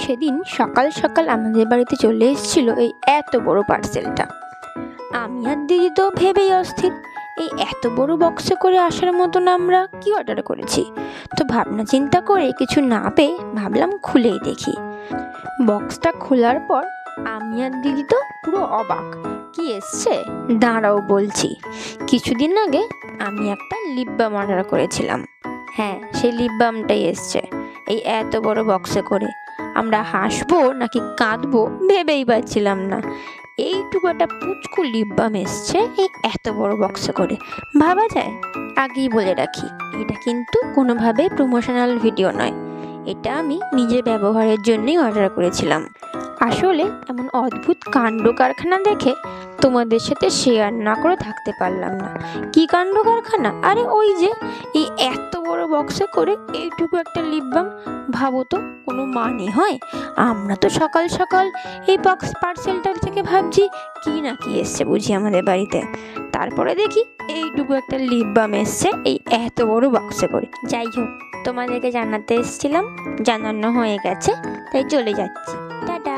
সেদিন সকাল সকাল আমাদের বাড়িতে চলে এসেছিল এই এত বড় পার্সেলটা। আমি আর দিদি তো ভেবেই অস্থির, এই এত বড় বক্সে করে আসার মতন আমরা কি অর্ডার করেছি। তো ভাবনা চিন্তা করে কিছু না পেয়ে ভাবলাম খুলেই দেখি। বক্সটা খোলার পর আমি আর দিদি তো পুরো অবাক, কি এসছে দাঁড়াও বলছি। কিছুদিন আগে আমি একটা লিপ বাম অর্ডার করেছিলাম, হ্যাঁ সেই লিপ বামটাই এসছে এই এত বড় বক্সে করে। আমরা হাসবো নাকি কাঁদবো ভেবেই পাচ্ছিলাম না। এইটুকু একটা পুচকু লিপ বাম এসছে এই এত বড় বক্সে করে, ভাবা যায়। আগেই বলে রাখি, এটা কিন্তু কোনোভাবেই প্রমোশনাল ভিডিও নয়, এটা আমি নিজের ব্যবহারের জন্যই অর্ডার করেছিলাম। আসলে এমন অদ্ভুত কাণ্ড কারখানা দেখে তোমাদের সাথে শেয়ার না করে থাকতে পারলাম না। কি কাণ্ড কারখানা? আরে ওই যে এই এত বড় বক্সে করে এইটুকু একটা লিপ বাম, ভাবো তো কোনো মানে হয়? আমরা তো সকাল সকাল এই পার্সেলটার থেকে ভাবছি কি না কি এসছে বুঝি আমাদের বাড়িতে, তারপরে দেখি এইটুকু একটা লিপ বাম এসছে এই এত বড় বক্সে করে। যাই হোক, তোমাদেরকে জানাতে এসেছিলাম, জানানো হয়ে গেছে, তাই চলে যাচ্ছি, টাটা।